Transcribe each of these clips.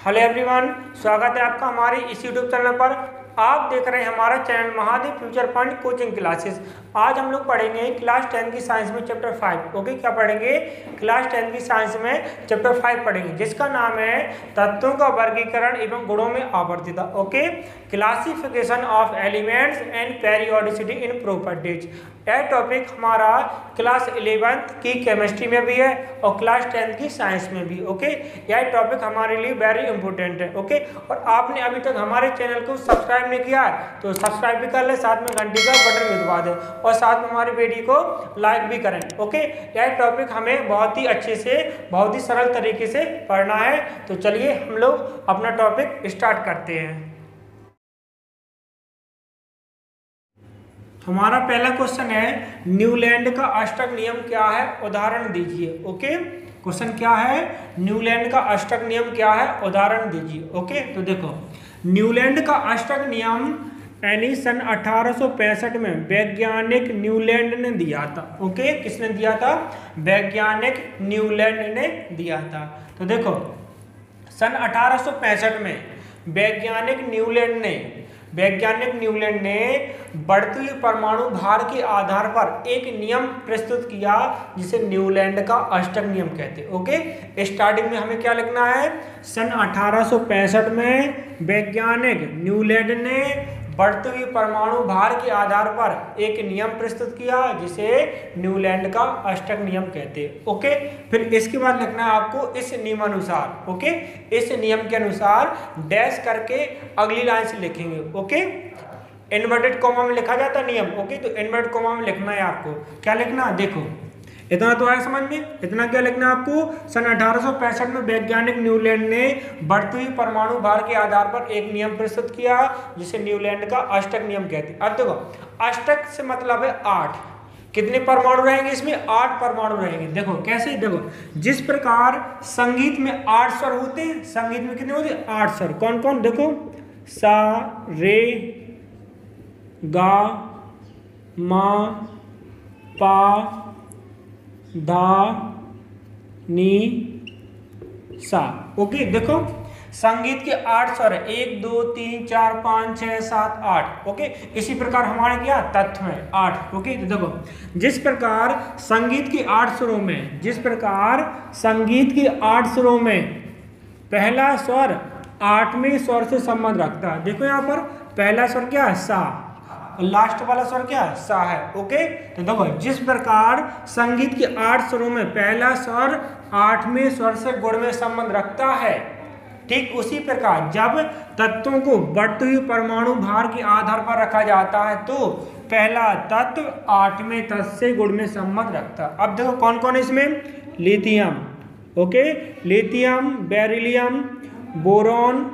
Hello everyone, स्वागत है आपका हमारे इस यूट्यूब चैनल पर। आप देख रहे हैं हमारा channel Mahadev future point coaching classes. आज हम लोग पढ़ेंगे क्लास 10 की साइंस में चैप्टर 5। ओके, क्या पढ़ेंगे? क्लास 10 की साइंस में चैप्टर 5 पढ़ेंगे, जिसका नाम है तत्वों का वर्गीकरण एवं गुणों में आवर्तता। Okay, classification of elements and periodicity in properties. यह टॉपिक हमारा क्लास 11th की केमिस्ट्री में भी है और क्लास 10th की साइंस में भी। ओके, यह टॉपिक हमारे लिए वेरी इंपॉर्टेंट है। ओके, और आपने अभी तक हमारे चैनल को सब्सक्राइब नहीं किया है तो सब्सक्राइब भी कर ले, साथ में घंटी का बटन भी दबा दें और साथ में हमारी वीडियो को लाइक भी करें। ओके, यह टॉपिक हमें बहुत ही अच्छे से, बहुत ही सरल तरीके से पढ़ना है। तो चलिए हम लोग अपना टॉपिक स्टार्ट करते हैं। हमारा पहला क्वेश्चन है, न्यूलैंड का अष्टक नियम क्या है? उदाहरण दीजिए। ओके, क्वेश्चन क्या है? न्यूलैंड का अष्टक नियम क्या है? उदाहरण दीजिए। ओके, तो देखो, न्यूलैंड का अष्टक नियम सन 1865 में वैज्ञानिक न्यूलैंड ने दिया था। ओके, किसने दिया था? वैज्ञानिक न्यूलैंड ने दिया था। तो देखो, सन 1865 में वैज्ञानिक न्यूलैंड ने बढ़ती हुई परमाणु भार के आधार पर एक नियम प्रस्तुत किया, जिसे न्यूलैंड का अष्टक नियम कहते हैं। ओके, स्टार्टिंग में हमें क्या लिखना है? सन 1865 में वैज्ञानिक न्यूलैंड ने बढ़ती हुई परमाणु भार के आधार पर एक नियम प्रस्तुत किया, जिसे न्यूलैंड का अष्टक नियम कहते हैं। ओके, फिर इसके बाद लिखना है आपको इस नियमानुसार। ओके, इस नियम के अनुसार डैश करके अगली लाइन से लिखेंगे। ओके, इन्वर्टेड कॉमा में लिखा जाता है नियम। ओके, तो इन्वर्टेड कॉमा में लिखना है आपको। क्या लिखना है? देखो, इतना तो आया समझ में। इतना क्या लिखना है आपको? सन 1865 में वैज्ञानिक न्यूलैंड ने बढ़ती हुई परमाणु भार के आधार पर एक नियम प्रस्तुत किया, जिसे न्यूलैंड का अष्टक नियम कहते हैं। अब देखो, अष्टक से मतलब है 8। कितने परमाणु रहेंगे इसमें? 8 परमाणु रहेंगे। देखो कैसे, देखो, जिस प्रकार संगीत में 8 स्वर होते हैं, संगीत में कितने होते हैं? 8 स्वर। कौन कौन? देखो, सा, रे, गा, मा, पा, धा, नी, सा। ओके, देखो, संगीत के 8 स्वर है, 1 2 3 4 5 6 7 8। ओके, इसी प्रकार हमारे क्या तत्व में 8। ओके, तो देखो, जिस प्रकार संगीत के 8 स्वरों में पहला स्वर 8वें स्वर से संबंध रखता है। देखो यहाँ पर पहला स्वर क्या है? सा, और लास्ट वाला स्वर क्या है? सा है। ओके, तो देखो, जिस प्रकार संगीत के 8 स्वरों में पहला स्वर 8वें स्वर से गुण में संबंध रखता है, ठीक उसी प्रकार जब तत्वों को बढ़ती हुई परमाणु भार के आधार पर रखा जाता है, तो पहला तत्व 8वें तत्व से गुण में संबंध रखता है। अब देखो कौन कौन है इसमें? Lithium. Okay, lithium, beryllium, boron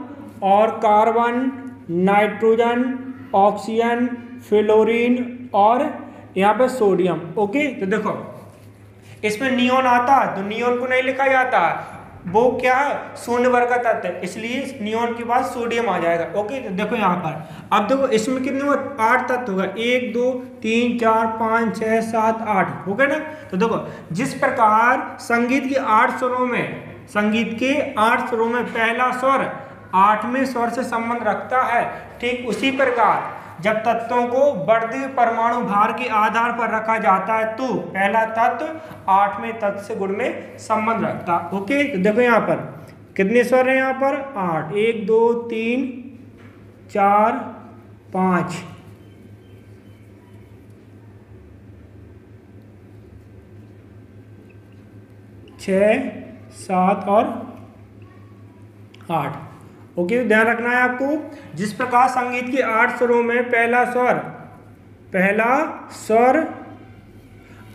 और कार्बन, नाइट्रोजन, ऑक्सीजन, फ्लोरीन और यहाँ पे सोडियम। ओके, तो देखो, इसमें नियोन आता है तो नियोन को नहीं लिखा जाता, वो क्या है? शून्य वर्ग का तत्व है, इसलिए नियोन के बाद सोडियम आ जाएगा। ओके, तो देखो यहाँ पर, अब देखो इसमें कितने हुआ? 8 तत्व होगा, 1 2 3 4 5 6 7 8। हो गया ना? तो देखो, जिस प्रकार संगीत के 8 स्वरों में पहला स्वर 8वें स्वर से संबंध रखता है, ठीक उसी प्रकार जब तत्वों को बढ़ती हुई परमाणु भार के आधार पर रखा जाता है, तो पहला तत्व 8वें तत्व से गुण में संबंध रखता है। ओके, तो देखो यहाँ पर कितने स्वर हैं? यहाँ पर 8, 1 2 3 4 5 6 7 और 8। ओके, ध्यान रखना है आपको। जिस प्रकार संगीत के 8 स्वरों में पहला स्वर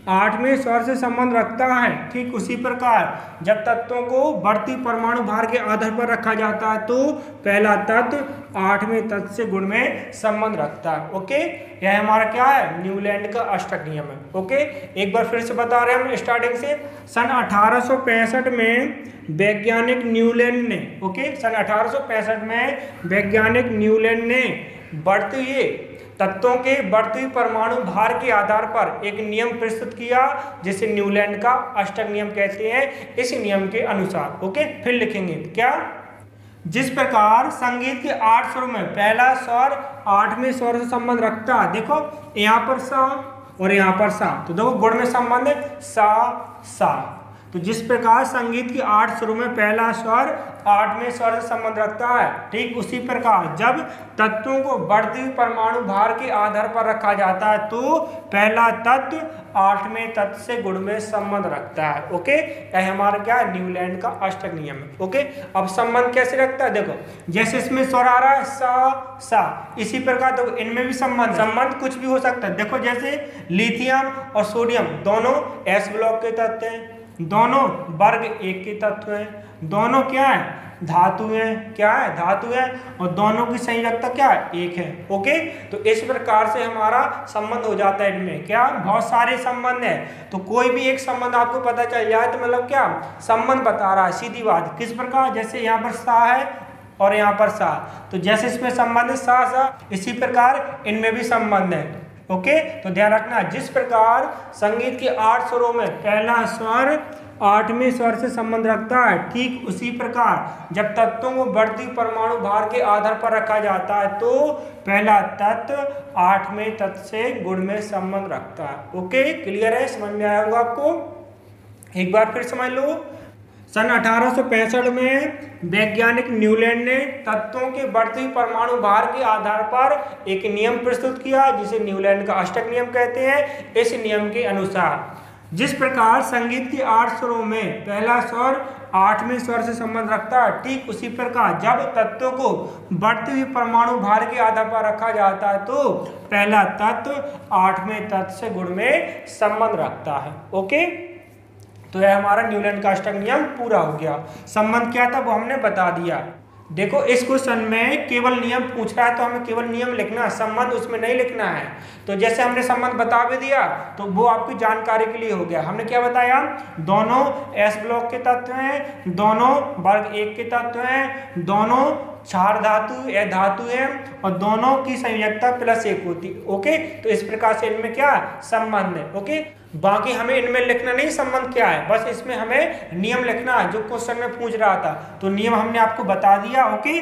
8वें स्वर से संबंध रखता है, ठीक उसी प्रकार जब तत्वों को बढ़ती परमाणु भार के आधार पर रखा जाता है, तो पहला तत्व 8वें तत्व से गुण में संबंध रखता है। ओके, यह हमारा क्या है? न्यूलैंड का अष्टक नियम है। ओके, एक बार फिर से बता रहे हैं हम स्टार्टिंग से। सन 1865 में वैज्ञानिक न्यूलैंड ने, ओके, सन 1865 में वैज्ञानिक न्यूलैंड ने बढ़ती हुई तत्वों के बढ़ती परमाणु भार के आधार पर एक नियम प्रस्तुत किया जिसे न्यूलैंड का अष्टक नियम कहते हैं। इस नियम के अनुसार, ओके, फिर लिखेंगे क्या, जिस प्रकार संगीत के 8 स्वरों में पहला स्वर 8वें स्वर से संबंध रखता है, देखो यहाँ पर सा और यहाँ पर सा, तो देखो गुण में संबंध है सा सा। तो जिस प्रकार संगीत की 8 स्वरों में पहला स्वर 8वें स्वर से संबंध रखता है, ठीक उसी प्रकार जब तत्वों को बढ़ती हुई परमाणु भार के आधार पर रखा जाता है तो पहला तत्व 8वें तत्व से गुण में संबंध रखता है। ओके, यह हमारा क्या है, न्यूलैंड का अष्टक नियम है। ओके, अब संबंध कैसे रखता है, देखो जैसे इसमें स्वर आ रहा है सा सा, इसी प्रकार देखो इनमें भी संबंध कुछ भी हो सकता है। देखो जैसे लिथियम और सोडियम दोनों एस ब्लॉक के तत्व हैं, दोनों वर्ग 1 के तत्व हैं, दोनों क्या है, धातु हैं, क्या है, धातु है, और दोनों की संयोजकता क्या है, 1 है। ओके, तो इस प्रकार से हमारा संबंध हो जाता है। इनमें क्या बहुत सारे संबंध है, तो कोई भी एक संबंध आपको पता चल जाए तो मतलब क्या संबंध बता रहा है, सीधी बात। किस प्रकार, जैसे यहाँ पर सा है और यहाँ पर सा, तो जैसे इसमें संबंध है सा सा, इसी प्रकार इनमें भी संबंध है। ओके, तो ध्यान रखना, जिस प्रकार संगीत के 8 स्वरों में पहला स्वर 8वें स्वर से संबंध रखता है, ठीक उसी प्रकार जब तत्वों को बढ़ती परमाणु भार के आधार पर रखा जाता है तो पहला तत्व 8वें तत्व से गुण में संबंध रखता है। ओके, क्लियर है, समझ में आया होगा आपको। एक बार फिर समझ लो, सन 1865 में वैज्ञानिक न्यूलैंड ने तत्वों के बढ़ती हुई परमाणु भार के आधार पर एक नियम प्रस्तुत किया जिसे न्यूलैंड का अष्टक नियम कहते हैं। इस नियम के अनुसार जिस प्रकार संगीत के 8 स्वरों में पहला स्वर 8वें स्वर से संबंध रखता है, ठीक उसी प्रकार जब तत्वों को बढ़ती हुई परमाणु भार के आधार पर रखा जाता है तो पहला तत्व 8वें तत्व से गुण में संबंध रखता है। ओके, तो यह हमारा न्यूलैंड का अष्टक नियम पूरा हो गया। संबंध क्या था वो हमने बता दिया। देखो इस क्वेश्चन में केवल नियम पूछ रहा है तो हमें केवल नियम लिखना है, संबंध उसमें नहीं लिखना है। तो जैसे हमने संबंध बता भी दिया तो वो आपकी जानकारी के लिए हो गया। हमने क्या बताया, दोनों एस ब्लॉक के तत्व हैं, दोनों वर्ग 1 के तत्व हैं, दोनों क्षार धातु या धातु है और दोनों की संयोजकता +1 होती। ओके, तो इस प्रकार से इनमें क्या संबंध है। ओके, बाकी हमें इनमें लिखना नहीं संबंध क्या है, बस इसमें हमें नियम लिखना है जो क्वेश्चन में पूछ रहा था। तो नियम हमने आपको बता दिया। ओके,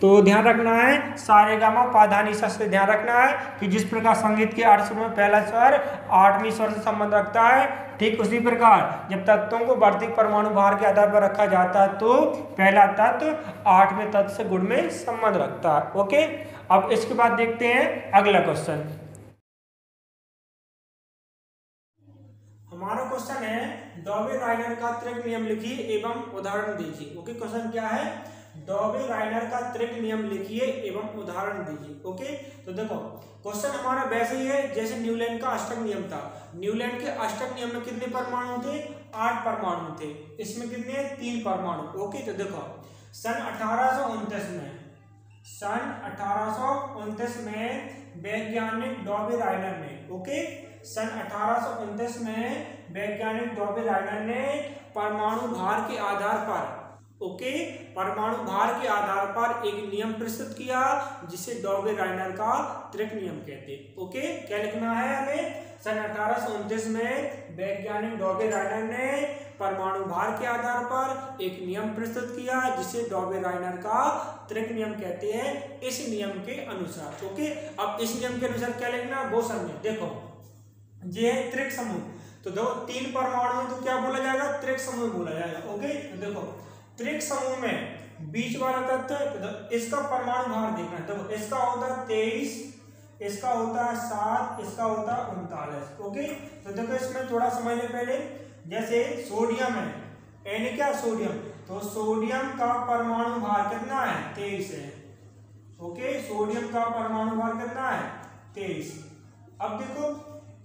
तो ध्यान रखना है सारेगामा पाधानीसा से ध्यान रखना है कि जिस प्रकार संगीत के 8 स्वर में पहला स्वर 8वें स्वर से संबंध रखता है, ठीक उसी प्रकार जब तत्वों को बढ़ती परमाणु भार के आधार पर रखा जाता है तो पहला तत्व 8वें तत्व से गुण में संबंध रखता है। ओके, अब इसके बाद देखते हैं अगला क्वेश्चन। हमारा क्वेश्चन है डॉबे-राइनर का त्रिक नियम लिखिए एवं उदाहरण दीजिए। ओके, क्वेश्चन क्या है, डॉबे-राइनर का त्रिक नियम लिखिए एवं उदाहरण दीजिए। ओके, तो देखो क्वेश्चन हमारा वैसे ही है जैसे न्यूलैंड का अष्टक नियम था। न्यूलैंड के अष्टक नियम में कितने परमाणु थे, 8 परमाणु थे, इसमें कितने 3 परमाणु। ओके, तो देखो सन 1829 में वैज्ञानिक डॉबे-राइनर ने, ओके, सन 1829 में वैज्ञानिक डॉबे-राइनर ने परमाणु भार के आधार पर, ओके, परमाणु भार के आधार पर एक नियम प्रस्तुत किया जिसे डॉबे-राइनर का त्रिक नियम कहते हैं। ओके, क्या लिखना है हमें, सन 1829 में वैज्ञानिक डॉबे-राइनर ने परमाणु भार के आधार पर एक नियम प्रस्तुत किया जिसे डॉबे-राइनर का त्रिक नियम कहते हैं। इस नियम के अनुसार, ओके, अब इस नियम के अनुसार क्या लिखना वो समझे। देखो ये है त्रिक समूह, तो दो 3 परमाणु है तो क्या बोला जाएगा, त्रिक समूह बोला जाएगा। ओके, तो देखो त्रिक समूह में बीच वाला तत्व तो इसका परमाणु भार देखना है। देखो इसका होता है 23, इसका होता है 7, इसका होता है 39। ओके, तो देखो इसमें थोड़ा समझ ले पहले, जैसे सोडियम है, यानी क्या सोडियम, तो सोडियम का परमाणु भार कितना है 23 है। ओके, सोडियम का परमाणु भार कितना है 23। अब देखो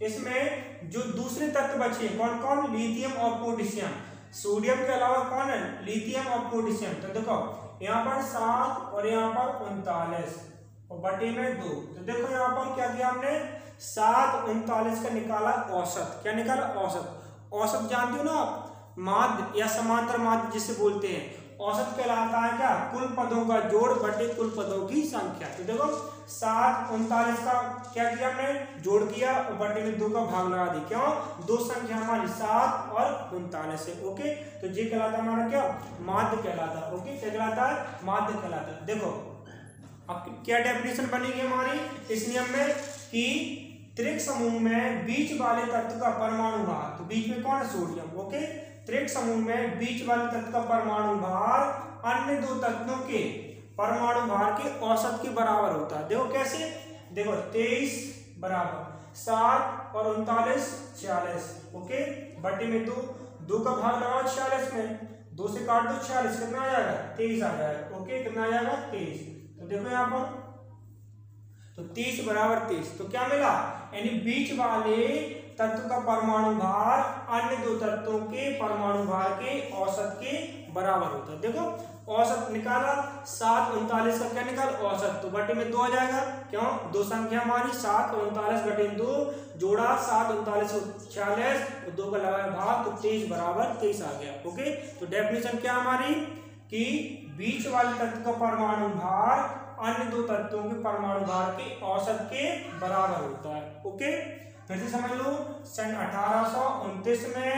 इसमें जो दूसरे तत्व बचे कौन कौन, लिथियम और पोटेशियम। सोडियम के अलावा कौन है, लिथियम और पोटेशियम। तो देखो यहाँ पर 7 और यहाँ पर 39 और बटे में 2। तो देखो यहाँ पर क्या किया हमने, 7 39 का निकाला औसत। क्या निकाला, औसत। औसत जानते हो ना आप, माध्य या समांतर माध्य जिसे बोलते हैं। औसत कहलाता है क्या, कुल पदों का जोड़ बटे कुल पदों की संख्या। तो देखो 7 39 का क्या किया हमने, जोड़ किया और बटे में 2 का भाग लगा दी, क्यों, दो संख्या हमारी 7 और 39 है। ओके, तो ये कहलाता है हमारा क्या, माध्य कहलाता है। ओके, क्या कहलाता है, माध्य कहलाता है। देखो अब क्या डेफिनेशन बनेगी हमारी इस नियम में कि त्रिक समूह में बीच वाले तत्व का परमाणु भार, तो बीच में कौन है, सोडियम। ओके, त्रिक समूह में बीच वाले तत्व का परमाणु भार अन्य दो तत्वों के परमाणु भार के औसत के बराबर होता है। देखो कैसे, देखो 23 बराबर 7 और 39 46। ओके, बटे में 2 का भाग लगाओ 46 में, 2 से काट दो 46, कितना आ जाएगा, 23 आ जाएगा। ओके, कितना आ जाएगा, 23। तो देखो यहाँ पर तो 30 बराबर 23, तो क्या मिला, यानी बीच वाले तत्व का परमाणु भार अन्य दो तत्वों के परमाणु भार के औसत के बराबर होता है। देखो औसत निकाला, 7 39 का क्या निकाल, औसत, तो बटे में 2 आ जाएगा, क्यों, दो संख्या हमारी 7 और 39 बटे 2, जोड़ा 7 39 46, तो 2 का लगाया भाग, तो 23 बराबर 23 आ गया। ओके, तो डेफिनेशन क्या हमारी कि बीच वाले तत्व का परमाणु भार अन्य दो तत्वों के परमाणु भार के औसत के बराबर होता है। ओके, फिर से समझ लो, सन 1829 में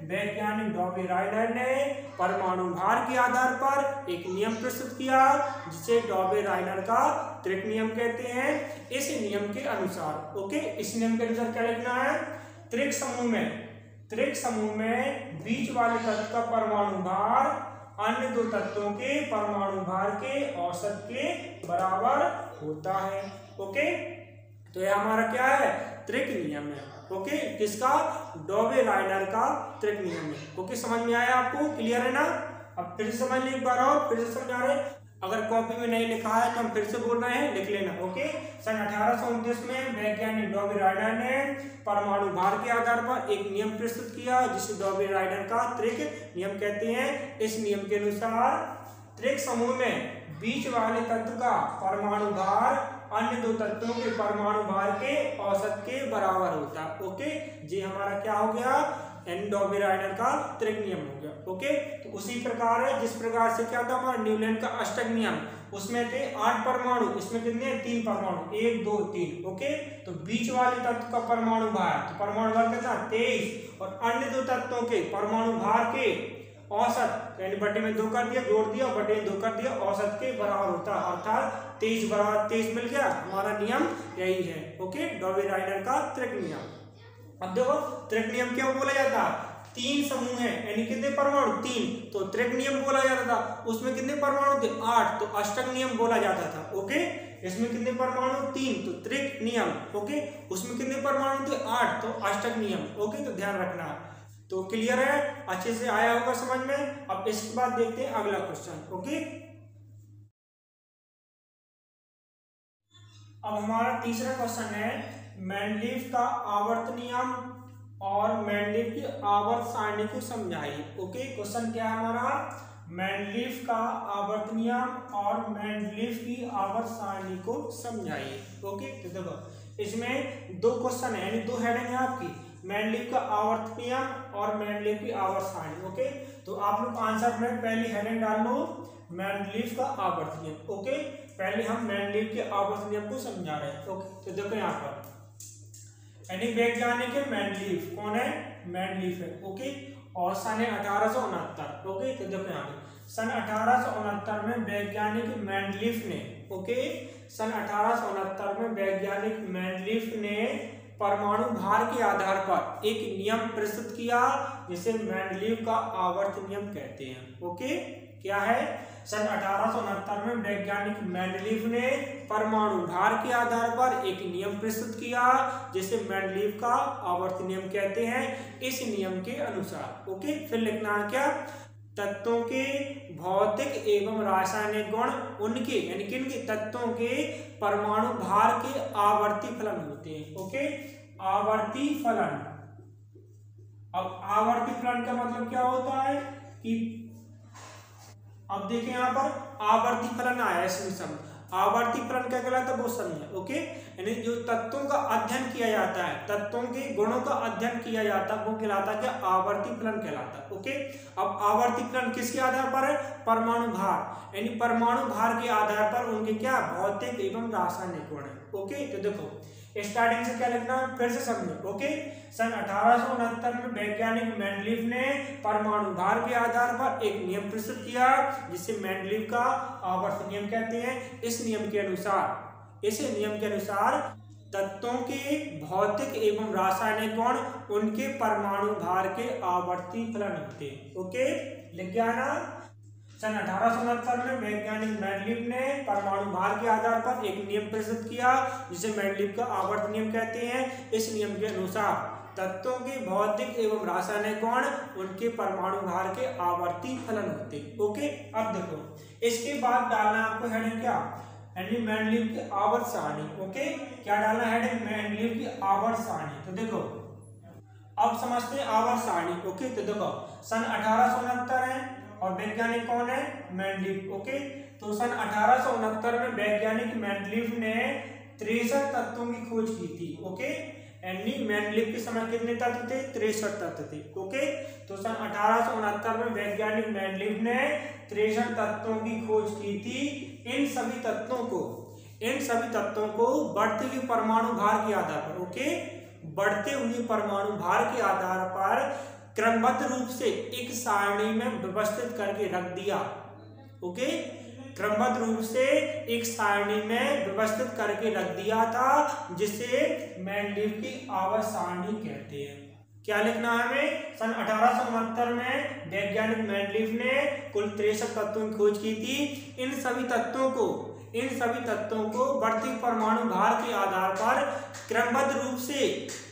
वैज्ञानिक डॉबी रायडर ने परमाणु भार के आधार पर एक नियम प्रस्तुत किया जिसे डॉबी रायडर का त्रिक नियम कहते हैं। इस नियम के अनुसार, ओके, इस नियम के अनुसार क्या लिखना है, त्रिक समूह में बीच वाले तत्व का परमाणु भार अन्य दो तत्वों के परमाणु भार के औसत के बराबर होता है। ओके, तो यह हमारा क्या है, त्रिक नियम है। ओके, किसका, डॉबे रायडर का त्रिक नियम है। ओके, समझ में आया आपको, क्लियर है ना। अब फिर से समझ ली एक बार और, फिर से समझा रहे, अगर कॉपी में नहीं लिखा है तो हम फिर से बोल रहे हैं, लिख लेना। ओके, सन 1829 में वैज्ञानिक डॉबी रायडर ने परमाणु भार के आधार पर एक नियम प्रस्तुत किया जिसे डॉबी रायडर का त्रिक नियम कहते हैं। इस नियम के अनुसार त्रिक समूह में बीच वाले तत्व का परमाणु भार अन्य दो तत्वों के परमाणु भार के औसत के बराबर होता है। ओके, ये हमारा क्या हो गया, डॉबी रायडर का त्रिक नियम हो गया। ओके, तो उसी प्रकार है जिस प्रकार से क्या था हमारा न्यूलैंड का अष्टक नियम, उसमें थे 8 परमाणु, इसमें कितने 3 परमाणु, 1 2 3। ओके, तो बीच वाले तत्व का परमाणु भार, तो परमाणु भार कितना 23, और अन्य दो तत्वों के परमाणु भार के औसत, यानी बटे में 2 कर दिया, जोड़ दिया, बटे में 2 कर दिया, औसत के बराबर होता है, अर्थात 23 बराबर 23 मिल गया। हमारा नियम यही है। ओके, डॉबी रायडर का त्रिक नियम। अब देखो त्रिक नियम क्यों बोला जाता है, 3 समूह है, यानी कितने परमाणु 3, तो त्रिक नियम बोला जाता था। उसमें कितने परमाणु थे 8, तो अष्टक नियम बोला जाता था। ओके, इसमें कितने परमाणु 3, तो त्रिक नियम। ओके, उसमें कितने परमाणु थे 8, तो अष्टक नियम। ओके, तो ध्यान रखना। तो क्लियर है, अच्छे से आया होगा समझ में। अब इसके बाद देखते हैं अगला क्वेश्चन। ओके, अब हमारा तीसरा क्वेश्चन है, मेंडलीव का आवर्त नियम और मेंडलीव की आवर्त सारणी को समझाइए। ओके, क्वेश्चन क्या है हमारा, मेंडलीव का आवर्त नियम और मेंडलीव की आवर्त सारणी को समझाइए। ओके, तो देखो इसमें 2 क्वेश्चन है, यानी 2 हेडिंग है आपकी, मेंडलीव का आवर्त नियम और मेंडलीव की आवर्त सारणी। ओके, तो आप लोग आंसर में पहली हेडिंग डाल लो, मेंडलीव का आवर्त नियम। ओके, पहले हम मेंडलीव के आवर्त नियम को समझा रहे हैं। ओके, तो देखो यहाँ पर यानी वैज्ञानिक है मेंडलीव, कौन है, मेंडलीव है। ओके, और सन है 1869। ओके, तो देखो यहाँ पे सन 1869 में वैज्ञानिक मेंडलीव ने, ओके, सन 1869 में वैज्ञानिक मेंडलीव ने परमाणु भार के आधार पर एक नियम प्रस्तुत किया जिसे मेंडलीव का आवर्त नियम कहते हैं। ओके, क्या है, सन 1869 में वैज्ञानिक मेंडलीव ने परमाणु भार के आधार पर एक नियम प्रस्तुत किया जिसे मेंडलीव का आवर्त नियम कहते हैं। इस नियम के अनुसार, ओके, फिर लिखना है क्या, तत्वों के भौतिक एवं रासायनिक गुण उनके, यानी किन के, तत्वों के परमाणु भार के आवर्ती फलन होते हैं। ओके, आवर्ती फलन। अब आवर्ती फलन का मतलब क्या होता है कि अब देखिए यहाँ पर आवर्ती फलन आया है इसमें शब्द, आवर्ती फलन क्या कहलाता है वो समझे। ओके, यानी जो तत्वों का अध्ययन किया जाता है, तत्वों के गुणों का अध्ययन किया जाता है वो कहलाता है क्या, आवर्ती फलन कहलाता है। ओके, अब आवर्ती फलन किसके आधार पर है, परमाणु भार, यानी परमाणु भार के आधार पर उनके क्या भौतिक एवं रासायनिक गुण है। ओके, तो देखो स्टार्टिंग से क्या लिखना है फिर से समझो। ओके, सन 1869 में वैज्ञानिक मेंडलीव ने परमाणु भार के आधार पर एक नियम प्रस्तुत किया जिसे मेंडलीव का आवर्त नियम कहते हैं। इस नियम के अनुसार तत्वों के भौतिक एवं रासायनिक गुण उनके परमाणु भार के आवर्ती फलन होते हैं। ओके, लिख गया ना। सन 1869 में वैज्ञानिक मेंडलीव ने परमाणु भार के आधार पर एक नियम प्रस्तुत किया जिसे मेंडलीव का आवर्त नियम कहते हैं। इस नियम के अनुसार तत्वों के भौतिक एवं रासायनिक गुण उनके परमाणु भार के आवर्ती फलन होते हैं। ओके, अब देखो इसके बाद डालना आपको हेडिंग क्या, यानी मेंडलीव की आवर्त सारणी। ओके, क्या डालना हेडिंग, मेंडलीव की आवर्त सारणी। तो देखो अब समझते हैं आवर्त सारणी। ओके, तो देखो सन 1869 है और वैज्ञानिक कौन है, मेंडलीव। ओके, तो सन 1869 में वैज्ञानिक मेंडलीव ने 63 तत्वों की खोज की थी। ओके, यानी मेंडलीव के समय कितने तत्व थे, 63 तत्व थे। ओके, तो सन 1869 में वैज्ञानिक मेंडलीव ने 63 तत्वों की खोज की थी। इन सभी तत्वों को बढ़ते हुए परमाणु भार के आधार पर, ओके, बढ़ते हुए परमाणु भार के आधार पर क्रमबद्ध रूप से एक सारणी में व्यवस्थित करके रख दिया। ओके, क्रमबद्ध रूप से एक सारणी में व्यवस्थित करके रख दिया था जिसे मेंडलीव की आवर्त सारणी कहते हैं। क्या लिखना है हमें, सन 1869 में वैज्ञानिक मेंडलीव ने कुल 63 तत्वों की खोज की थी। इन सभी तत्वों को बढ़ती परमाणु भार के आधार पर क्रमबद्ध रूप से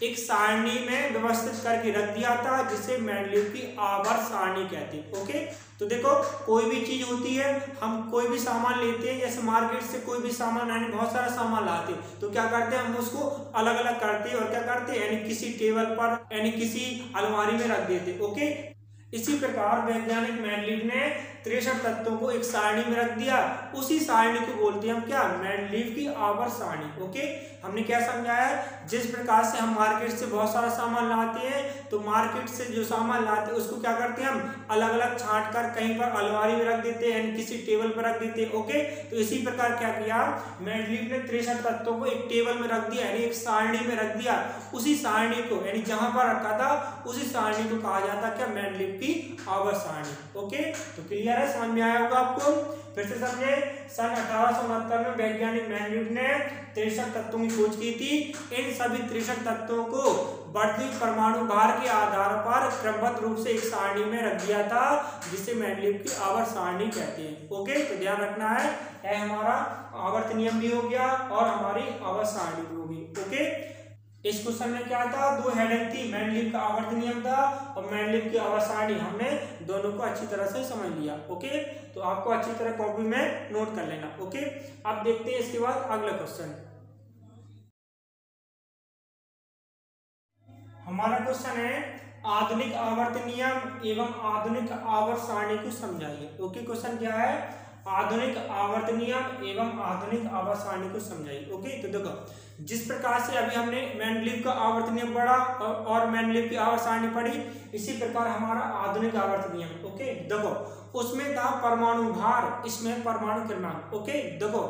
एक सारणी में व्यवस्थित करके रख दिया था जिसे मेंडलीव की आवर्त सारणी कहते हैं। ओके, तो देखो कोई भी चीज होती है, हम कोई भी सामान लेते हैं, जैसे मार्केट से कोई भी सामान, यानी बहुत सारा सामान लाते हैं, तो क्या करते हैं हम उसको अलग अलग करते हैं और क्या करते हैं, यानी किसी टेबल पर, यानी किसी अलमारी में रख देते। ओके, इसी प्रकार वैज्ञानिक मेंडलीव ने 63 तत्वों को एक सारणी में रख दिया। उसी सारणी को बोलते हैं हम क्या, मेंडलीव की आवर्त सारणी। ओके, हमने क्या समझाया, जिस प्रकार से हम मार्केट से बहुत सारा सामान लाते हैं तो मार्केट से जो सामान लाते हैं उसको क्या करते हैं हम अलग अलग छांट कर कहीं पर अलमारी में रख देते हैं, किसी टेबल पर रख देते हैं। ओके, तो इसी प्रकार क्या किया, मेंडलीव ने 63 तत्वों को एक टेबल में रख दिया, यानी एक सारणी में रख दिया। उसी सारणी को, यानी जहां पर रखा था उसी सारणी को कहा जाता क्या, मेंडलीव की आवर्त सारणी। ओके, तो क्लियर है, समझ में आया होगा आपको। फिर से समझे, सन 1869 में वैज्ञानिक मेंडलीव ने 63 तत्वों की खोज की थी। इन सभी 63 तत्वों को बढ़ती परमाणु भार के आधार पर क्रमबद्ध रूप से एक सारणी में रख दिया था जिसे मेंडलीव की आवर्त सारणी कहते हैं। ओके, तो ध्यान रखना है, यह हमारा आवर्त नियम भी हो गया और हमारी आवर्त सारणी भी होगी। ओके, इस क्वेश्चन में क्या था, दो हेडिंग थी, मेंडलीव का आवर्त नियम था और मेंडलीव की आवर्त सारणी। हमने दोनों को अच्छी तरह से समझ लिया। ओके, तो आपको अच्छी तरह कॉपी में नोट कर लेना। ओके, अब देखते हैं इसके बाद अगला क्वेश्चन। हमारा क्वेश्चन है आधुनिक आवर्त नियम एवं आधुनिक आवर्त सारणी को समझाइए। ओके, क्वेश्चन क्या है, आधुनिक आवर्त नियम एवं आधुनिक आवर्त सारणी को समझाइए। ओके, तो देखो जिस प्रकार से अभी हमने मेंडलीव का आवर्त नियम पढ़ा और मेंडलीव की आवर्त सारणी पढ़ी, इसी प्रकार हमारा आधुनिक आवर्त नियम। ओके, देखो उसमें था परमाणु भार, इसमें परमाणु क्रमांक। ओके, देखो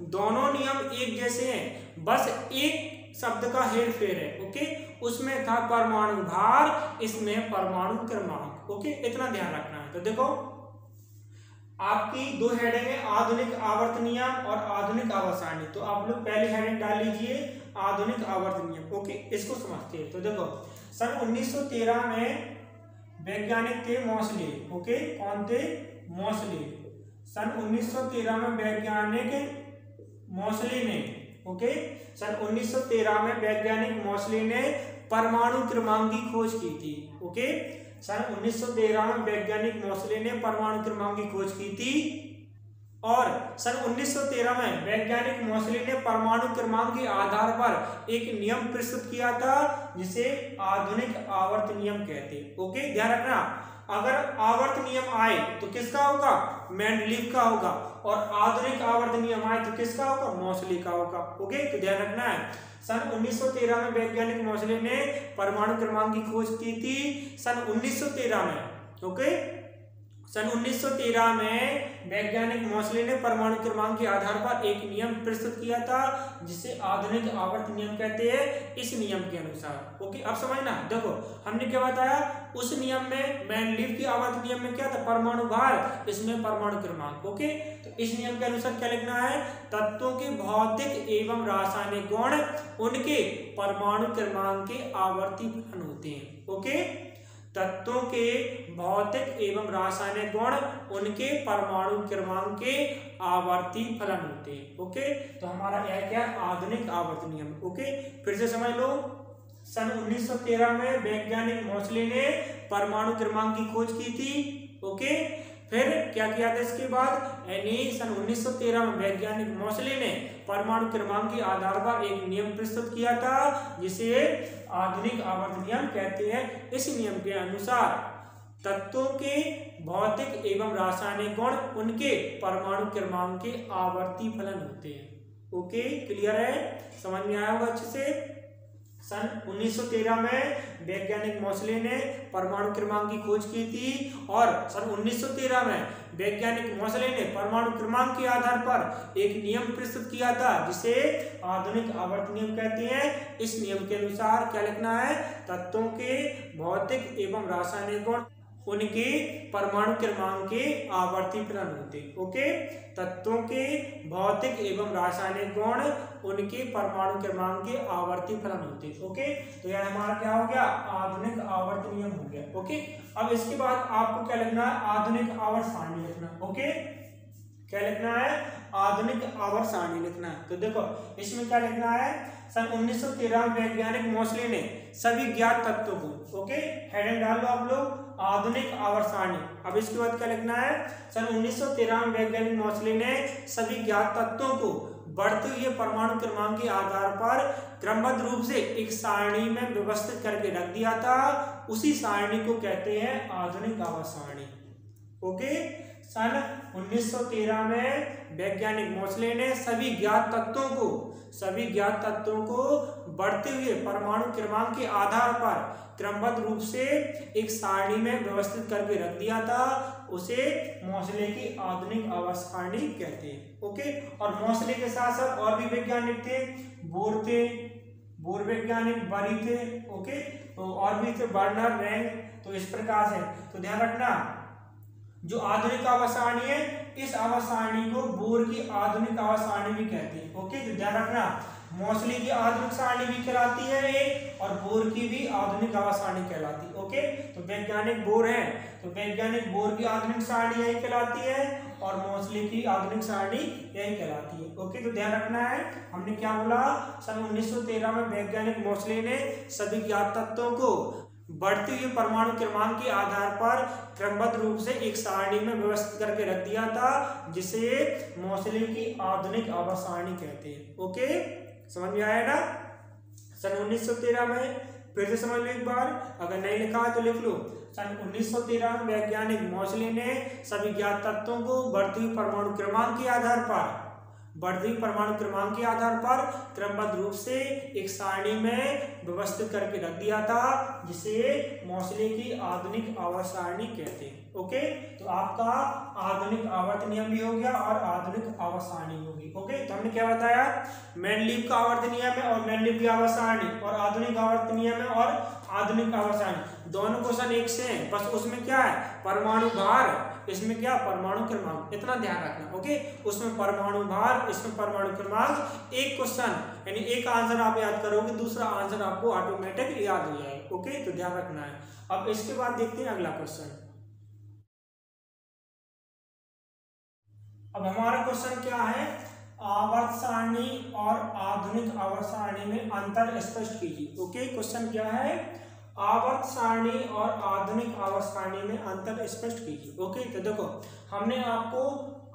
दोनों नियम एक जैसे हैं, बस एक शब्द का हेर फेर है। ओके, उसमें था परमाणु भार, इसमें परमाणु क्रमांक। ओके, इतना ध्यान रखना है। तो देखो आपकी दो हेडिंग है, आधुनिक आवर्त नियम और आधुनिक आवर्त सारणी। तो आप लोग पहली हेडिंग डाल लीजिए आधुनिक आवर्त नियम। ओके, इसको समझते हैं। तो देखो सन 1913 में वैज्ञानिक थे मोसले। ओके, कौन थे, मोसले। सन 1913 में वैज्ञानिक मोसले ने, ओके, सन 1913 में वैज्ञानिक मोसले ने परमाणु क्रमांक की खोज की थी। ओके, सन 1913 में वैज्ञानिक मोसले ने परमाणु क्रमांक की खोज की थी और सन 1913 में वैज्ञानिक मोसले ने परमाणु क्रमांक के आधार पर एक नियम प्रस्तुत किया था जिसे आधुनिक आवर्त नियम कहते हैं। ओके, ध्यान रखना, अगर आवर्त नियम आए तो किसका होगा, मेंडलीव का होगा, और आधुनिक आवर्त नियम आए तो किसका होगा, मोसले का होगा। ओके, तो ध्यान रखना है। सन 1913 में वैज्ञानिक मोसले ने परमाणु क्रमांक की खोज की थी। सन 1913 में, ओके, सन 1913 में वैज्ञानिक मोसले ने परमाणु क्रमांक के आधार पर एक नियम प्रस्तुत किया था जिसे आधुनिक आवर्त नियम कहते हैं, इस नियम के अनुसार। ओके, अब समझना, देखो हमने क्या बताया, उस नियम में मेंडलीव की आवर्त नियम में क्या था, परमाणु भार, इसमें परमाणु क्रमांक। ओके, तो इस नियम के अनुसार क्या लिखना है, तत्वों के भौतिक एवं रासायनिक गुण उनके परमाणु क्रमांक के आवर्ती फलन होते हैं। ओके, तत्वों के भौतिक एवं रासायनिक गुण उनके परमाणु क्रमांक के आवर्ती फलन होते हैं। ओके, तो हमारा यह क्या, आधुनिक आवर्त नियम। ओके, फिर से समझ लो, सन 1913 में वैज्ञानिक मोसले ने परमाणु क्रमांक की खोज की थी। ओके, फिर क्या किया था इसके बाद, यानी सन 1913 में वैज्ञानिक मोसले ने परमाणु क्रमांक के आधार पर एक नियम प्रस्तुत किया था जिसे आधुनिक आवर्त नियम कहते हैं। इस नियम के अनुसार तत्वों के भौतिक एवं रासायनिक गुण उनके परमाणु क्रमांक के आवर्ती फलन होते हैं। ओके, क्लियर है, समझ में आया होगा अच्छे से। सन 1913 में वैज्ञानिक मोसले ने परमाणु क्रमांक की खोज की थी और सन 1913 में वैज्ञानिक मोसले ने परमाणु क्रमांक के आधार पर एक नियम प्रस्तुत किया था जिसे आधुनिक आवर्त नियम कहते हैं। इस नियम के अनुसार क्या लिखना है, तत्वों के भौतिक एवं रासायनिक गुण उनके परमाणु क्रमांक के आवर्ती फलन होते। ओके, तत्वों के भौतिक एवं रासायनिक गुण उनके परमाणु क्रमांक के आवर्ती फलन होते। ओके, तो यह हमारा क्या हो गया, आधुनिक आवर्त नियम हो गया। ओके, अब इसके बाद आपको क्या लिखना है, आधुनिक आवर्त सारणी लिखना। ओके, क्या लिखना है, आधुनिक आवर्त सारणी लिखना है। तो देखो इसमें क्या लिखना है, सन 1913 में वैज्ञानिक मोसले ने सभी ज्ञात तत्वों को, ओके, हेडिंग डाल लो आप लोग, आधुनिक आवर्त सारणी। अब इसके बाद क्या लिखना है, सन 1913 में वैज्ञानिक मोसले ने सभी ज्ञात तत्वों को बढ़ते हुए परमाणु क्रमांक के आधार पर क्रमबद्ध रूप से एक सारणी में व्यवस्थित करके रख दिया था। उसी सारणी को कहते हैं आधुनिक आवर्त सारणी। ओके, सन 1913 में वैज्ञानिक मोसले ने सभी ज्ञात तत्वों को बढ़ते हुए परमाणु क्रमांक के आधार पर क्रमबद्ध रूप से एक सारणी में व्यवस्थित करके रख दिया था। उसे मोसले की आधुनिक आवर्त सारणी कहते हैं। ओके, और मोसले के साथ साथ और भी वैज्ञानिक थे, बोर वैज्ञानिक, बरी थे। ओके, तो और भी थे, बर्नर, रैंग। तो इस प्रकार से तो ध्यान रखना, जो आधुनिक आवर्त सारणी है, इस आवर्त सारणी को बोर की आधुनिक आवर्त सारणी भी कहते हैं। ओके, तो ध्यान रखना, मोसले की आधुनिक सारणी भी कहलाती है एक, और बोर की भी आधुनिक आवर्त सारणी कहलाती है। ओके, तो वैज्ञानिक बोर है तो वैज्ञानिक बोर की आधुनिक सारणी यही कहलाती है और मोसले की आधुनिक सारणी यही कहलाती है। ओके, तो ध्यान रखना है, हमने क्या बोला, सन 1913 में वैज्ञानिक मोसले ने सभी ज्ञात तत्वों को बढ़ते हुए परमाणु क्रमांक के आधार पर क्रमबद्ध रूप से एक सारणी में व्यवस्थित करके रख दिया था जिसे मोसले की आधुनिक आवर्त सारणी कहते हैं। ओके, समझ में आया ना। सन 1913 में फिर से समझ लो एक बार, अगर नहीं लिखा है तो लिख लो। सन 1913 में वैज्ञानिक मोसले ने सभी ज्ञात तत्वों को बढ़ती हुई परमाणु क्रमांक के आधार पर क्रमबद्ध रूप से एक सारणी में व्यवस्थित करके रख दिया था जिसे मोसले की आधुनिक आवर्त सारणी कहते हैं। ओके, तो आपका आधुनिक आवर्त नियम भी हो गया और आधुनिक आवर्त सारणी होगी। ओके, तो हमने क्या बताया, मेंडलीव का आवर्त नियम है और मेंडलीव की आवर्त सारणी, और आधुनिक आवर्त नियम है और आधुनिक आवर्त सारणी। दोनों क्वेश्चन एक से हैं, बस उसमें क्या है, परमाणु भार, इसमें क्या, परमाणु क्रमांक, इतना ध्यान रखना। ओके, उसमें परमाणु भार, इसमें परमाणु क्रमांक। एक क्वेश्चन यानी एक आंसर आप याद करोगे, दूसरा आंसर आपको ऑटोमेटिक याद हो जाएगा। ओके, तो ध्यान रखना है। अब इसके बाद देखते हैं अगला क्वेश्चन। अब हमारा क्वेश्चन क्या है, आवर्त सारणी और आधुनिक आवर्त सारणी में अंतर स्पष्ट कीजिए। ओके, क्वेश्चन क्या है, आवर्त सारणी और आधुनिक आवर्त सारणी में अंतर स्पष्ट कीजिए। ओके, तो देखो हमने आपको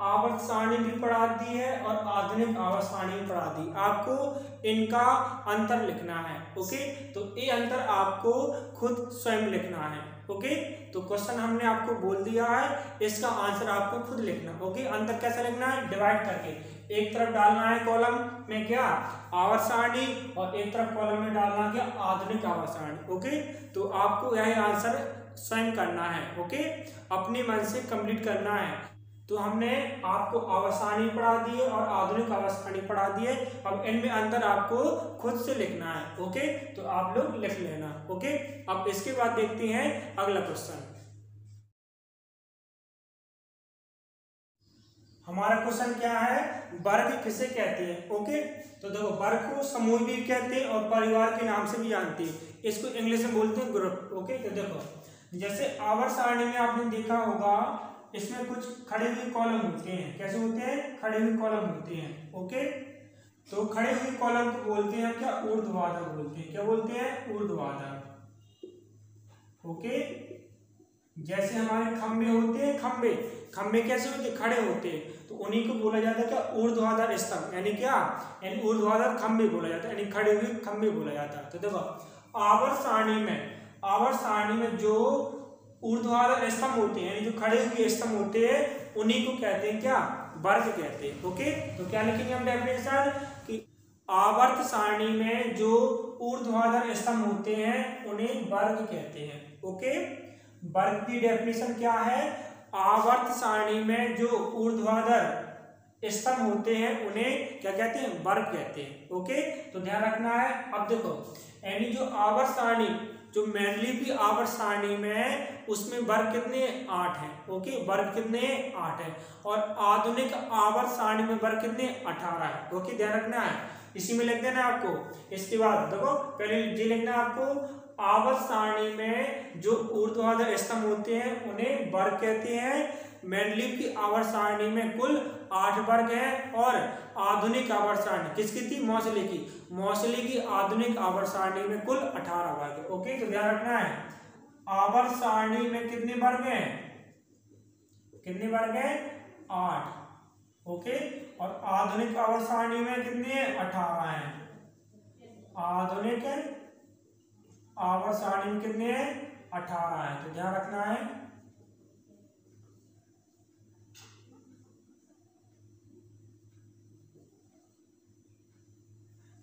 आवर्त सारणी भी पढ़ा दी है और आधुनिक आवर्त सारणी भी पढ़ा दी, आपको इनका अंतर लिखना है। ओके, तो ये अंतर आपको खुद स्वयं लिखना है। ओके। तो क्वेश्चन हमने आपको बोल दिया है, इसका आंसर आपको खुद लिखना। ओके, अंतर कैसे लिखना है, डिवाइड करके एक तरफ डालना है कॉलम में क्या आवर्त सारणी और एक तरफ कॉलम में डालना क्या आधुनिक आवर्त सारणी। ओके, तो आपको यही आंसर स्वयं करना है। ओके, अपने मन से कंप्लीट करना है। तो हमने आपको आवर्त सारणी पढ़ा दी है और आधुनिक आवर्त सारणी पढ़ा दी है। अब इनमें अंतर आपको खुद से लिखना है। ओके, तो आप लोग लिख लेना। ओके, अब इसके बाद देखते हैं अगला क्वेश्चन। हमारा क्वेश्चन क्या है, वर्ग किसे कहते हैं। ओके, तो देखो वर्ग को समूह भी कहते हैं और परिवार के नाम से भी जानते हैं। इसको इंग्लिश में बोलते हैं ग्रुप। ओके, तो देखो जैसे आवर्त सारणी में आपने देखा होगा, इसमें कुछ खड़े हुए कॉलम होते हैं। कैसे होते हैं, खड़े हुए कॉलम होते हैं। ओके, तो खड़े हुए कॉलम को बोलते हैं क्या, ऊर्ध्वाधर बोलते हैं। क्या बोलते हैं, ऊर्ध्वाधर। ओके, जैसे हमारे खंबे होते हैं, खंबे कैसे होते हैं, खड़े होते हैं, तो उन्हीं को बोला जाता है क्या ऊर्ध्वाधर स्तंभ, यानी क्या, यानी ऊर्ध्वाधर खंबे बोला जाता है, यानी खड़े हुए खंबे बोला जाता है। तो देखो आवर्त सारणी में जो ऊर्ध्वाधर स्तंभ होते हैं, यानी जो खड़े हुए स्तंभ होते हैं, उन्हीं को कहते हैं क्या, वर्ग कहते हैं। ओके, तो क्या लिखेंगे हम डेफिनेशन कि आवर्त सारणी में जो ऊर्ध्वाधर स्तंभ होते हैं उन्हें वर्ग कहते हैं। ओके, वर्ग की डेफिनेशन क्या है, आवर्त सारणी में जो ऊर्ध्वाधर स्तंभ होते हैं उन्हें क्या कहते हैं, वर्ग कहते हैं। ओके, तो ध्यान रखना है। अब देखो यानी जो आवर्त सारणी, जो मैनलिपि आवर्त सारणी में है उसमें वर्ग कितने 8 हैं। ओके, वर्ग कितने 8 है, और आधुनिक आवर्त सारणी में वर्ग कितने 18 है। ओके, ध्यान रखना है, इसी में लिख देना है आपको। इसके बाद देखो पहले ये लिखना है आपको, आवर्त सारणी में जो ऊर्ध्वाधर स्तंभ होते हैं उन्हें वर्ग कहते हैं। मैनलिपि आवर्त सारणी में कुल 8 वर्ग हैं, और आधुनिक आवर्त सारणी किसकी थी, मौसली की आधुनिक आवर्त सारणी में कुल 18 वर्ग है। ओके, तो ध्यान रखना है, आवर्त सारणी में कितने वर्ग हैं, कितने वर्ग हैं 8। ओके, और आधुनिक आवर्त सारणी में कितने 18 हैं। आधुनिक आवर्त सारणी में कितने 18 हैं, तो ध्यान रखना है।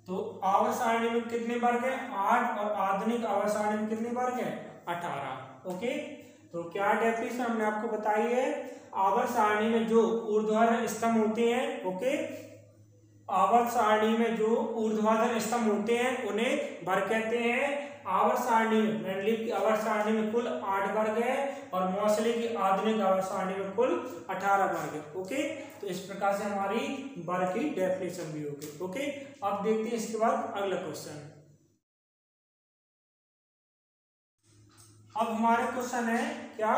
तो आवर्त सारणी में कितने वर्ग है 8, और आधुनिक आवर्त सारणी में कितने वर्ग है 18। ओके, तो क्या डेफिनेशन हमने आपको बताई है, आवर्त सारणी में जो ऊर्ध्वाधर स्तंभ होते हैं। ओके, आवर्त सारणी में जो ऊर्ध्वाधर स्तंभ होते हैं उन्हें वर्ग कहते हैं। आवर्त सारणी में मैनलिपि की आवर्त सारणी में कुल 8 वर्ग है, और मौसली की आधुनिक आवर्त सारणी में कुल 18 वर्ग है। ओके, तो इस प्रकार से हमारी वर्ग की डेफिनेशन भी होगी। ओके, अब देखते हैं इसके बाद अगला क्वेश्चन। अब हमारे क्वेश्चन है क्या,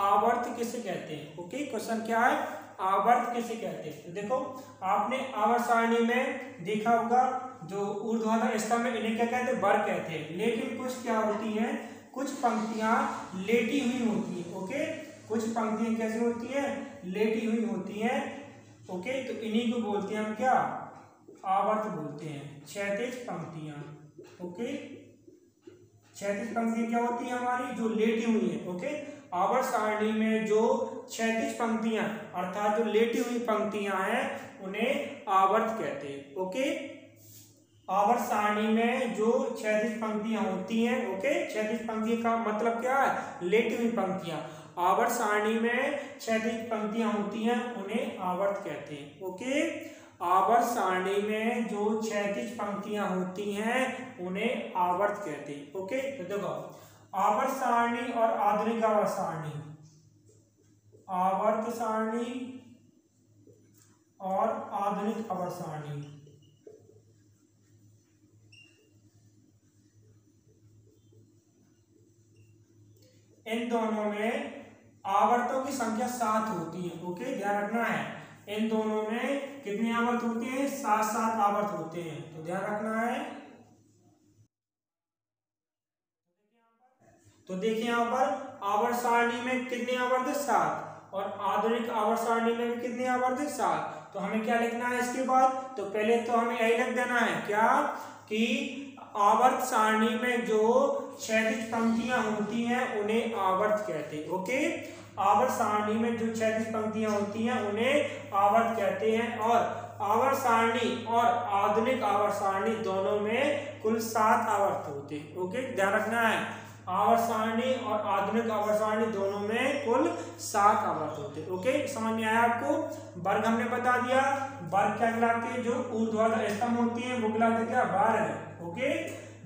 आवर्त किसे कहते हैं। ओके, क्वेश्चन क्या है, आवर्त किसे कहते हैं। तो देखो आपने आवर्त सारणी में देखा होगा, जो ऊर्ध्वाधर स्तंभ है इन्हें क्या कहते हैं, वर्ग कहते हैं। लेकिन कुछ क्या होती हैं, कुछ पंक्तियां लेटी हुई होती हैं। ओके, कुछ पंक्तियां कैसी होती हैं, लेटी हुई होती हैं। ओके, तो इन्हीं को बोलते हैं हम क्या, आवर्त बोलते हैं, क्षैतिज पंक्तियां। ओके, क्षैतिज पंक्तियां क्या होती है हमारी, जो लेटी हुई है। ओके, आवर्त सारणी में जो क्षैतिज पंक्तियां अर्थात जो लेटी हुई पंक्तियां हैं उन्हें आवर्त कहते हैं। ओके, आवर्त सारणी में जो क्षैतिज पंक्तियां होती हैं। ओके, क्षैतिज पंक्ति का मतलब क्या है, लेटी हुई पंक्तियां। आवर्त सारणी में क्षैतिज पंक्तियां होती हैं उन्हें आवर्त कहते हैं। ओके, आवर्त सारणी में जो क्षैतिज पंक्तियां होती हैं उन्हें आवर्त कहते हैं। ओके, तो देखो आवर्त सारणी और आधुनिक आवर्त सारणी, आवर्त सारणी और आधुनिक आवर्त सारणी, इन दोनों में आवर्तों की संख्या 7 होती है। ओके, ध्यान रखना है, इन दोनों में कितने आवर्त होते हैं, 7 आवर्त होते हैं। तो ध्यान रखना है। तो देखिए यहाँ पर आवर्त सारणी में कितने आवर्त है 7, और आधुनिक आवर्त सारणी में भी कितने आवर्त है 7। तो हमें क्या लिखना है इसके बाद, तो पहले तो हमें यही लिख देना है क्या, कि आवर्त सारणी में जो क्षैतिज पंक्तियां होती हैं उन्हें आवर्त कहते हैं। ओके, आवर्त सारणी में जो क्षैतिज पंक्तियां होती हैं उन्हें आवर्त कहते हैं। और आवर्त सारणी और आधुनिक आवर्त सारणी दोनों में कुल 7 आवर्त होते हैं। ओके, ध्यान रखना है, आवर्त सारणी और आधुनिक आवर्त सारणी दोनों में कुल 7 आवर्त होते हैं। ओके, समझ में आया आपको? वर्ग हमने बता दिया, वर्ग क्या कहलाते हैं? जो ऊर्ध्वाधर स्तंभ होती है वो कहलाते क्या? वर्ग। ओके,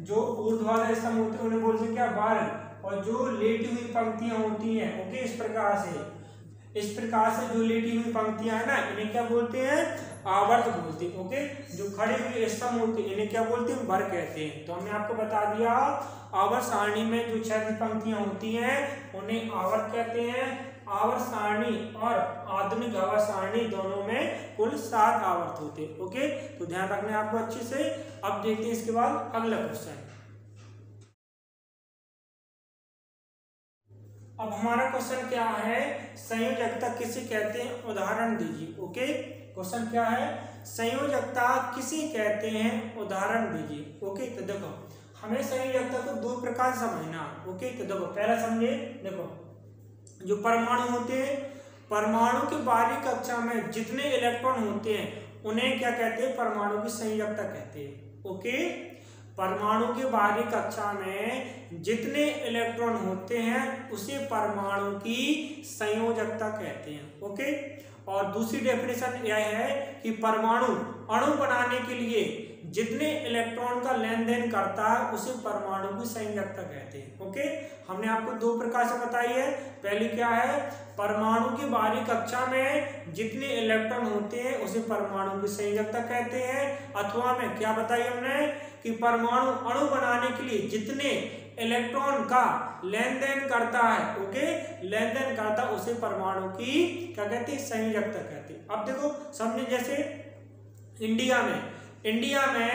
जो ऊर्ध्वाधर स्तंभ होते हैं उन्हें बोलते क्या? वर्ग। और जो लेटी हुई पंक्तियां होती हैं, ओके, इस प्रकार से जो लेटी हुई पंक्तियां है ना, इन्हें क्या बोलते हैं? आवर्त बोलते हैं। ओके, जो खड़े हुए स्तंभ होते हैं इन्हें क्या बोलते हैं? वर्ग कहते हैं। तो हमने आपको बता दिया आवर्त सारणी में जो क्षैतिज पंक्तियां होती हैं उन्हें आवर्त कहते हैं। आवर्त सारणी और आधुनिक आवर्त सारणी दोनों में कुल 7 आवर्त होते हैं। ओके, तो ध्यान रखना है आपको अच्छे से। अब देखते हैं इसके बाद अगला क्वेश्चन। अब हमारा क्वेश्चन क्या है? संयोजकता किसे कहते हैं? उदाहरण दीजिए। ओके, क्वेश्चन क्या है? संयोजकता किसे कहते हैं? उदाहरण दीजिए। ओके, तो देखो हमें संयोजकता को 2 प्रकार से समझना। ओके, तो देखो पहला समझे, देखो जो परमाणु होते हैं, परमाणु के बाहरी कक्षा में जितने इलेक्ट्रॉन होते हैं उन्हें क्या कहते हैं? परमाणु की संयोजकता कहते हैं। ओके, परमाणु के बाहरी कक्षा में जितने इलेक्ट्रॉन होते हैं उसे परमाणु की संयोजकता कहते हैं। ओके, और दूसरी डेफिनेशन यह है कि परमाणु अणु बनाने के लिए जितने इलेक्ट्रॉन का लेन देन करता है उसे परमाणु की संयोजकता कहते हैं। ओके, हमने आपको 2 प्रकार से बताई है। पहली क्या है? परमाणु की बाहरी कक्षा में जितने इलेक्ट्रॉन होते हैं उसे परमाणु की संयोजकता कहते हैं। अथवा में क्या बताई हमने कि परमाणु अणु बनाने के लिए जितने इलेक्ट्रॉन का लेन देन करता है, ओके, लेन देन करता उसे परमाणु की क्या कहते हैं? संयोजकता कहते हैं। अब देखो समझे, जैसे इंडिया में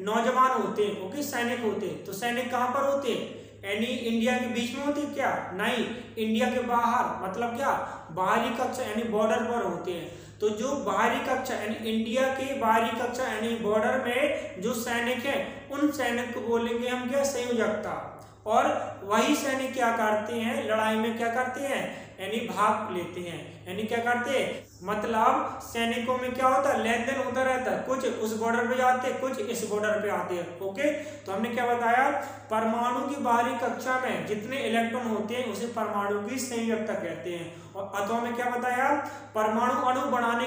नौजवान होते हैं, ओके, सैनिक होते हैं। तो सैनिक कहां पर होते हैं? यानी इंडिया के बीच में होते हैं क्या? नहीं, इंडिया के बाहर, मतलब क्या? बाहरी कक्षा यानी बॉर्डर पर होते हैं। तो जो बाहरी कक्षा यानी इंडिया के बाहरी कक्षा यानी बॉर्डर में जो सैनिक है उन सैनिक को बोलेंगे हम क्या? संयोजकता। और वही सैनिक क्या करते हैं? लड़ाई में क्या करते हैं? यानी भाग लेते हैं। यानी क्या करते हैं? मतलब सैनिकों में क्या होता है? लेन देन होता रहता है, कुछ उस बॉर्डर पे जाते हैं, कुछ इस बॉर्डर पे आते हैं। ओके, तो हमने क्या बताया? परमाणु की बाहरी कक्षा में जितने इलेक्ट्रॉन होते हैं उसे परमाणु की संयोजकता कहते हैं। और अथवा में क्या बताया? परमाणु अणु बनाने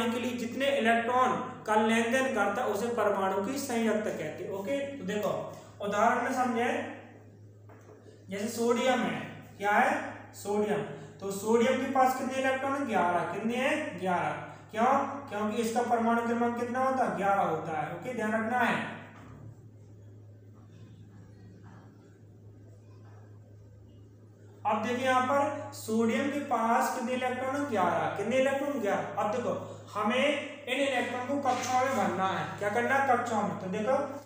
के लिए जितने इलेक्ट्रॉन का लेन देन करता है उसे परमाणु की संयोजकता कहते हैं। ओके, तो देखो उदाहरण में समझे, जैसे सोडियम है, क्या है? सोडियम। तो सोडियम के पास कितने इलेक्ट्रॉन है? 11। कितने हैं? 11। क्यों? क्योंकि इसका परमाणु क्रमांक कितना होता है? 11 होता है। ओके, ध्यान रखना है। अब देखिए यहाँ पर सोडियम के पास कितने इलेक्ट्रॉन है? 11। कितने इलेक्ट्रॉन? 11। अब देखो हमें इन इलेक्ट्रॉन को कक्षाओं में भरना है। क्या करना है? कक्षाओं में।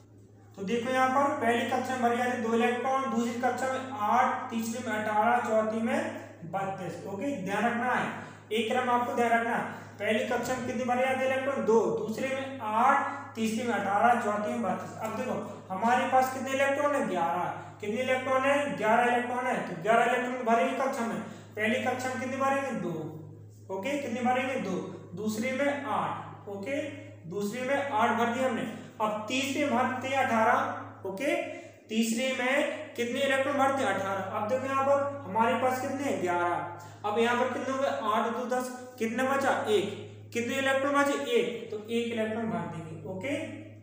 तो देखो यहाँ पर पहली कक्षा में भर जाते 2 इलेक्ट्रॉन, दूसरी कक्षा में 8, तीसरी में 18, चौथी में 32। ओके, ध्यान रखना है, एक क्रम आपको ध्यान रखना है। पहली कक्षा में कितने भरे जाते इलेक्ट्रॉन? 2, दूसरे में 8, तीसरी में 18, चौथी में 32। अब देखो हमारे पास कितने इलेक्ट्रॉन है? 11। कितने इलेक्ट्रॉन है? 11 इलेक्ट्रॉन है। तो 11 इलेक्ट्रॉन भरेंगे कक्षा में। पहली कक्षा में कितने भरेंगे? 2। ओके, कितने भरेंगे? 2। दूसरी में 8। ओके, दूसरी में 8 भर दिए हमने। अब तीसरे में भरते हैं 18। ओके, तीसरे में कितने इलेक्ट्रॉन भरते हैं? 18। अब देखो यहाँ पर हमारे पास कितने हैं? 11। अब यहाँ पर कितने हो गए? 8 2 10। कितने बचा? 1। कितने इलेक्ट्रॉन बचे? 1। तो 1 इलेक्ट्रॉन भर देंगे। ओके,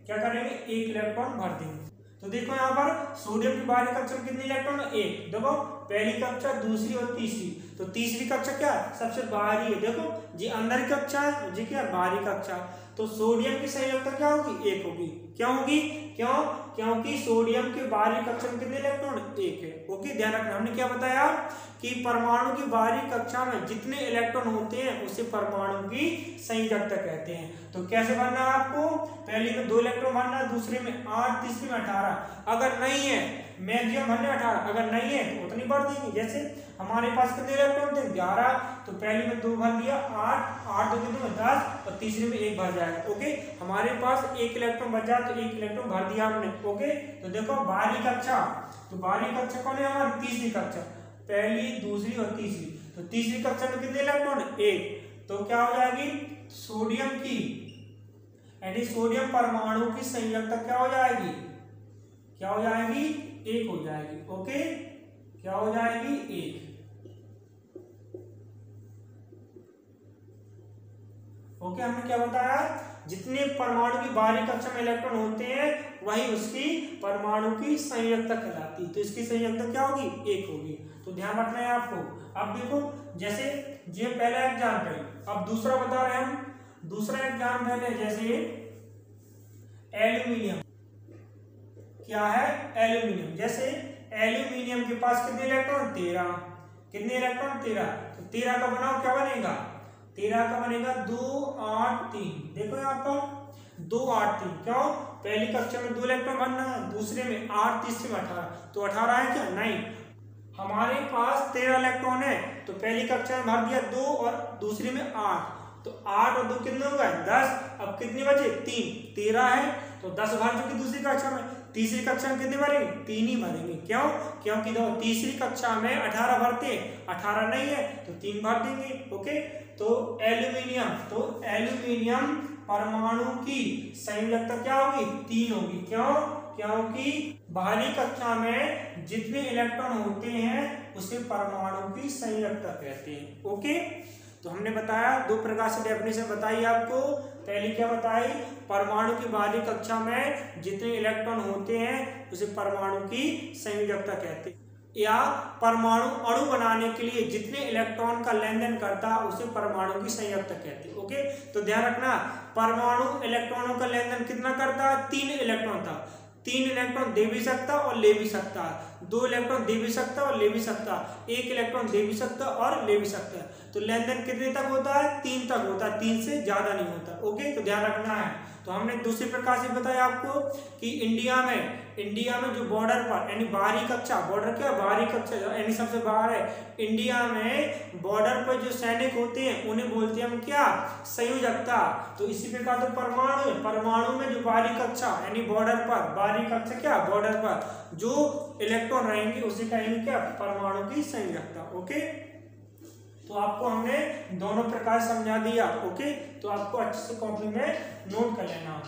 क्या करेंगे? 1 इलेक्ट्रॉन भर देंगे। तो देखो यहाँ पर सोडियम की बाहरी कक्षा में कितने इलेक्ट्रॉन? 1। देखो पहली कक्षा, दूसरी और तीसरी। तो तीसरी कक्षा क्या? सबसे बाहरी है। देखो जी अंदर की कक्षा है, जी क्या? बाहरी कक्षा। तो सोडियम की संयोजकता क्या होगी? 1 होगी। क्यों होगी? क्योंकि सोडियम के बाहरी कक्षा में कितने इलेक्ट्रॉन? 1 है। ओके, ध्यान रखना। हमने क्या बताया कि परमाणु की बाहरी कक्षा में जितने इलेक्ट्रॉन होते हैं उसे परमाणु की संयोजकता कहते हैं। तो कैसे भरना है आपको? पहली में 2 इलेक्ट्रॉन भरना है, दूसरे में 8, तीसरी में 18। अगर नहीं है मैक्सिमम भरना 18, अगर नहीं है तो उतनी भर देंगे। जैसे हमारे पास कितने इलेक्ट्रॉन थे 11, तो पहली में 2 भर दिया 8, 8 2 कितने में 10 और तीसरे में 1 भर जाएगा। ओके, हमारे पास 1 इलेक्ट्रॉन बचा तो 1 इलेक्ट्रॉन भर दिया हमने। ओके, तो देखो 12वीं कक्षा, तो 12वीं कक्षा कौन है हमारी, तीसरी कक्षा, पहली दूसरी और तीसरी, तो तीसरी कक्षा में कितने इलेक्ट्रॉन 1, तो क्या हो जाएगी सोडियम की यानी सोडियम परमाणु की संयोजकता क्या हो जाएगी, क्या हो जाएगी 1 हो जाएगी। ओके, क्या हो जाएगी 1। ओके, हमने क्या बताया, जितने परमाणु की 12वीं कक्षा में इलेक्ट्रॉन होते हैं वही उसकी परमाणु की संयोजकता कहलाती है। तो इसकी संयोजकता क्या होगी 1 होगी। तो ध्यान रखना है आपको। अब देखो जैसे ये पहला एग्जाम्पल, अब दूसरा बता रहे हैं हम, दूसरा एग्जाम्पल है जैसे एल्यूमिनियम, क्या है एल्यूमिनियम, जैसे एल्यूमिनियम के पास कितने इलेक्ट्रॉन 13, कितने इलेक्ट्रॉन 13, तो 13 का बनाओ क्या बनेगा, 13 का बनेगा 2 8 3, देखो यहाँ पर 2 8 3, क्यों, पहली कक्षा में 2 इलेक्ट्रॉन भरना है, दूसरे में 8, तीसरे में 18, तो 18 है क्या, नहीं, हमारे पास 13 इलेक्ट्रॉन है, तो पहली कक्षा में भर दिया 2 और दूसरी में 8, तो 8 और 2 कितने हो गए 10, अब कितने बचे 3, 13 है तो 10 भर चुकी दूसरी कक्षा में, तीसरी कक्षा में कितने भरेंगे 3 ही भरेंगे, क्यों, क्योंकि देखो तीसरी कक्षा में 18 भरते हैं, 18 नहीं है तो 3 भर देंगे। ओके, तो एल्यूमिनियम परमाणु की संयोजकता क्या होगी 3 होगी, क्यों, क्योंकि बाहरी कक्षा में जितने इलेक्ट्रॉन होते हैं उसे परमाणु की संयोजकता कहते हैं। ओके, तो हमने बताया 2 प्रकार से डेफिनेशन बताई आपको। पहली क्या बताई, परमाणु की बाहरी कक्षा में जितने इलेक्ट्रॉन होते हैं उसे परमाणु की संयोजकता कहते हैं, या परमाणु अणु बनाने के लिए जितने इलेक्ट्रॉन का लेन देन करता है उसे परमाणु की संयोजकता कहते हैं। ओके, तो ध्यान रखना परमाणु इलेक्ट्रॉनों का लेन देन कितना करता है, 3 इलेक्ट्रॉन था, 3 इलेक्ट्रॉन दे भी सकता और ले भी सकता, 2 इलेक्ट्रॉन दे भी सकता और ले भी सकता, 1 इलेक्ट्रॉन दे भी सकता और ले भी सकता है। तो लेन देन कितने तक होता है 3 तक होता है, 3 से ज्यादा नहीं होता। ओके, तो ध्यान रखना है। तो हमने दूसरी प्रकार से बताया आपको कि इंडिया में जो बॉर्डर पर यानी बाहरी कक्षा, बॉर्डर क्या बाहरी कक्षा यानी सबसे बाहर है, इंडिया में बॉर्डर पर जो सैनिक होते हैं उन्हें बोलते हैं हम क्या, संयोजकता। तो इसी प्रकार तो परमाणु में जो बाहरी कक्षा यानी बॉर्डर पर, बाहरी कक्षा क्या बॉर्डर पर जो इलेक्ट्रॉन रहेंगे उसे कहेंगे क्या, परमाणु की संयोजकता। ओके, तो आपको हमने दोनों प्रकार समझा दिया। ओके, तो आपको अच्छे से कॉपी में नोट कर लेना।